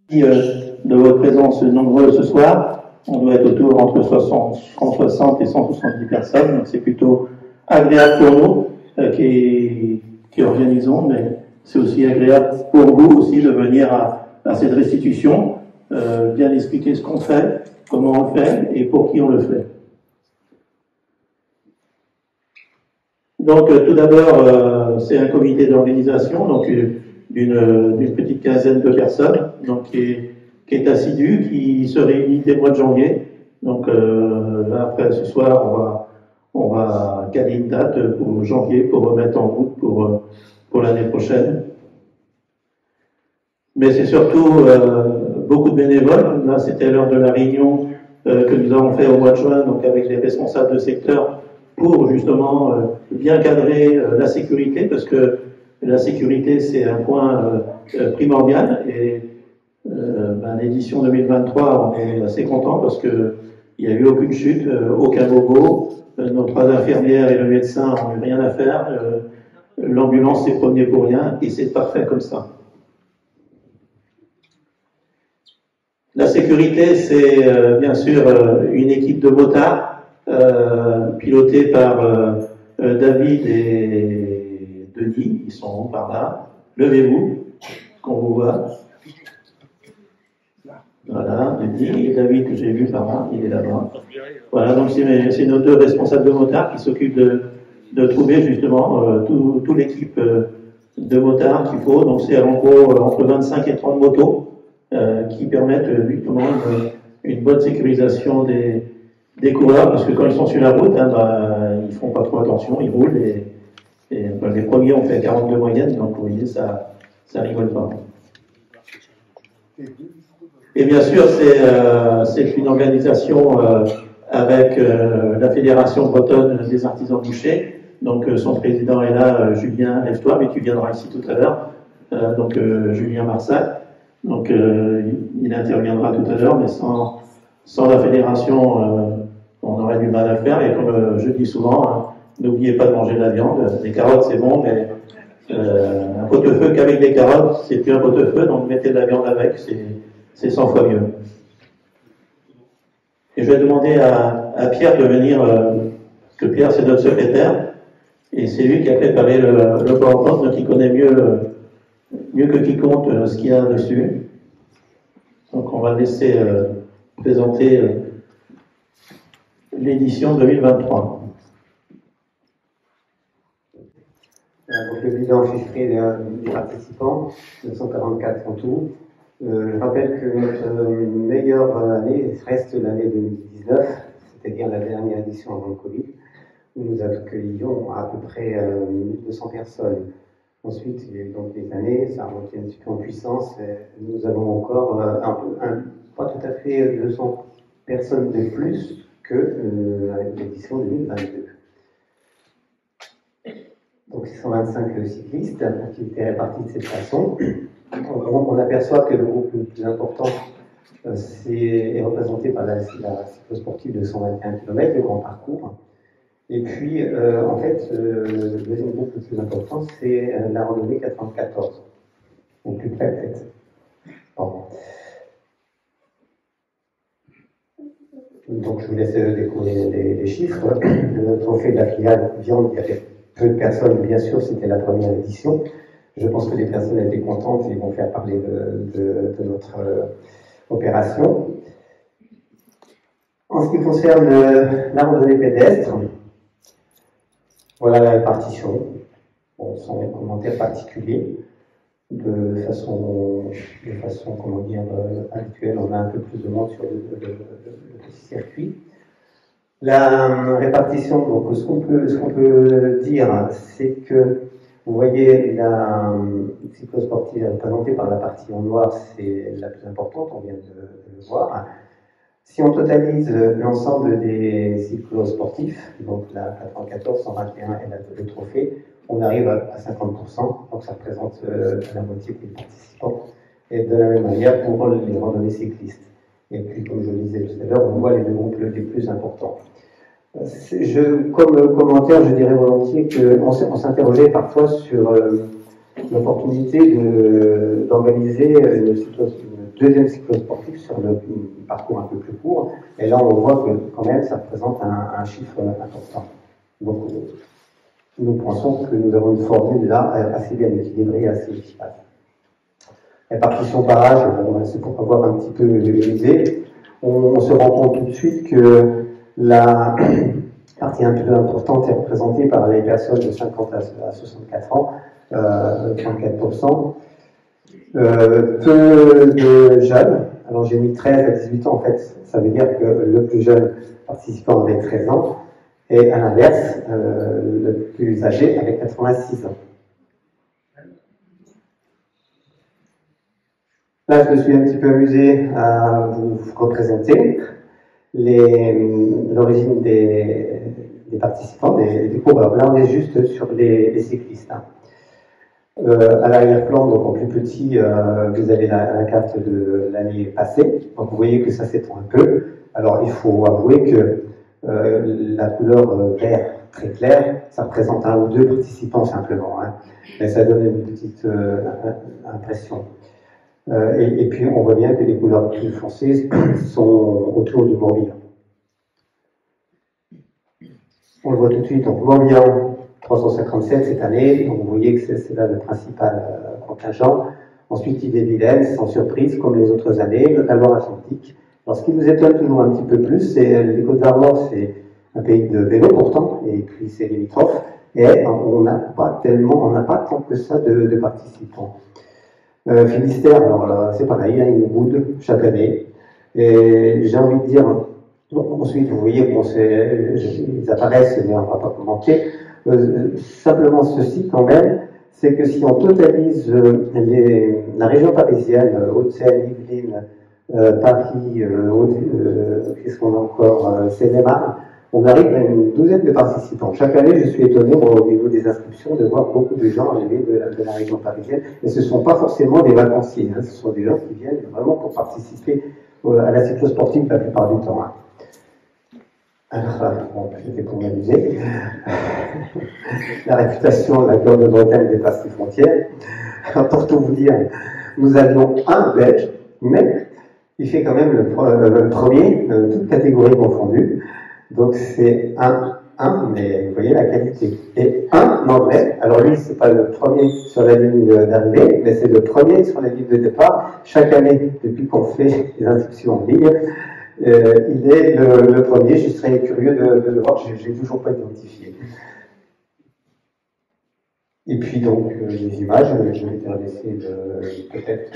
De votre présence nombreuse ce soir. On doit être autour entre 160 et 170 personnes, donc c'est plutôt agréable pour nous qui organisons, mais c'est aussi agréable pour vous aussi de venir à cette restitution, bien expliquer ce qu'on fait, comment on le fait et pour qui on le fait. Donc tout d'abord, c'est un comité d'organisation, donc d'une petite quinzaine de personnes, donc qui est assidu, qui se réunit dès le mois de janvier. Donc là, après ce soir, on va caler une date pour janvier pour remettre en route pour l'année prochaine. Mais c'est surtout beaucoup de bénévoles. Là, c'était lors de la réunion que nous avons fait au mois de juin, donc avec les responsables de secteur, pour justement bien cadrer la sécurité, parce que la sécurité, c'est un point primordial. Et l'édition 2023, on est assez content parce qu'il n'y a eu aucune chute, aucun bobo. Nos 3 infirmières et le médecin n'ont eu rien à faire. L'ambulance s'est promenée pour rien et c'est parfait comme ça. La sécurité, c'est bien sûr une équipe de motards pilotée par David et Denis. Ils sont par là. Levez-vous, qu'on vous voit. Voilà, Denis et David que j'ai vu par là, il est là-bas. Voilà, donc c'est nos 2 responsables de motards qui s'occupent de trouver justement toute l'équipe de motards qu'il faut. Donc c'est en gros entre 25 et 30 motos qui permettent justement une bonne sécurisation des coureurs, parce que quand ils sont sur la route, ils font pas trop attention, ils roulent et les premiers ont fait 40 de moyenne, donc vous voyez, ça rigole pas. Et bien sûr, c'est une organisation avec la Fédération bretonne des artisans bouchers. Donc son président est là, Julien, lève-toi, mais tu viendras ici tout à l'heure. Julien Marsac. Donc il interviendra tout à l'heure, mais sans la fédération, on aurait du mal à faire. Et comme je dis souvent, n'oubliez pas de manger de la viande. Les carottes, c'est bon, mais un pot-au-feu qu'avec des carottes, c'est plus un pot-au-feu, donc mettez de la viande avec, c'est 100 fois mieux. Et je vais demander à Pierre de venir, parce que Pierre, c'est notre secrétaire, et c'est lui qui a préparé le PowerPoint, donc il connaît mieux que quiconque ce qu'il y a dessus. Donc on va laisser présenter l'édition 2023. Donc le bilan chiffré des participants, 944 en tout. Je rappelle que notre meilleure année reste l'année 2019, c'est-à-dire la dernière édition avant le Covid, où nous accueillions à peu près 1200 personnes. Ensuite, il y a eu donc des années, ça a monté un petit peu en puissance. Nous avons encore pas tout à fait 200 personnes de plus que l'édition 2022. Donc 625 cyclistes qui étaient répartis de cette façon. On aperçoit que le groupe le plus important est représenté par la cyclosportive de 121 km, le grand parcours. Et puis, en fait, le deuxième groupe le plus important, c'est la randonnée 94, au plus près peut-être. Pardon. Donc, je vous laisse découvrir les chiffres. Le trophée de la filiale viande, il y avait peu de personnes, bien sûr, c'était la première édition. Je pense que les personnes étaient contentes et ils vont faire parler de notre opération. En ce qui concerne la randonnée pédestre, voilà la répartition, bon, sans commentaire particulier. De façon comment dire, habituelle, on a un peu plus de monde sur le petit circuit. La répartition, donc ce qu'on peut dire, c'est que vous voyez la cyclosportive représentée par la partie en noir, c'est la plus importante, on vient de le voir. Si on totalise l'ensemble des cyclosportifs, donc la 94, 121 et le trophée, on arrive à 50%, donc ça représente la moitié des participants. Et de la même manière pour les randonnées cyclistes. Et puis, comme je le disais tout à l'heure, on voit les deux groupes les plus importants. Comme commentaire, je dirais volontiers qu'on s'interrogeait parfois sur l'opportunité d'organiser une deuxième cycle sportif sur le parcours un peu plus court. Et là, on voit que quand même, ça représente un chiffre important. Donc, nous pensons que nous avons une formule là assez bien équilibrée et assez efficace. La partition barrage, c'est pour avoir un petit peu l'idée. On se rend compte tout de suite que la partie un peu importante est représentée par les personnes de 50 à 64 ans, 34%. Peu de jeunes, alors j'ai mis 13 à 18 ans, en fait, ça veut dire que le plus jeune participant avait 13 ans, et à l'inverse, le plus âgé avec 86 ans. Là, je me suis un petit peu amusé à vous représenter l'origine des participants, des coureurs. Là, on est juste sur les cyclistes. À l'arrière-plan, donc en plus petit, vous avez la carte de l'année passée. Donc vous voyez que ça s'étend un peu. Alors il faut avouer que la couleur vert très claire, ça représente un ou deux participants simplement, hein. Mais ça donne une petite impression. Et puis on voit bien que les couleurs plus foncées sont autour du Morbihan. On le voit tout de suite, donc Morbihan 357 cette année, donc vous voyez que c'est là le principal contingent. Ensuite, Ille-et-Vilaine, sans surprise, comme les autres années, la Loire-Atlantique. Alors, ce qui nous étonne toujours un petit peu plus, c'est les Côtes d'Armor, c'est un pays de vélo pourtant, et puis c'est limitrophe, et on n'a pas tant que ça de participants. Finistère, alors c'est pareil, hein, ils boudent chaque année, et j'ai envie de dire, ensuite, vous voyez, bon, ils apparaissent, mais on ne va pas commenter. Simplement ceci quand même, c'est que si on totalise la région parisienne, Hauts-de-Seine, Yvelines, Paris, qu'est-ce qu'on a encore, Seine-et-Marne, on arrive à une douzaine de participants. Chaque année, je suis étonné au niveau des inscriptions de voir beaucoup de gens arriver de la région parisienne, et ce ne sont pas forcément des vacanciers, hein, ce sont des gens qui viennent vraiment pour participer à la cyclosportive la plupart du temps. Hein. Alors, bon, c'était pour m'amuser. La réputation de la Cœur de Bretagne dépasse les frontières. Alors, pour tout vous dire, nous avions un Belge, mais il fait quand même le premier, toutes catégories confondues. Donc c'est un, mais vous voyez la qualité. Et un Anglais, alors lui, c'est pas le premier sur la ligne d'arrivée, mais c'est le premier sur la ligne de départ. Chaque année, depuis qu'on fait les inscriptions en ligne, il est le premier. Je serais curieux de le voir, je n'ai toujours pas identifié. Et puis donc, les images, je vais te laisser peut-être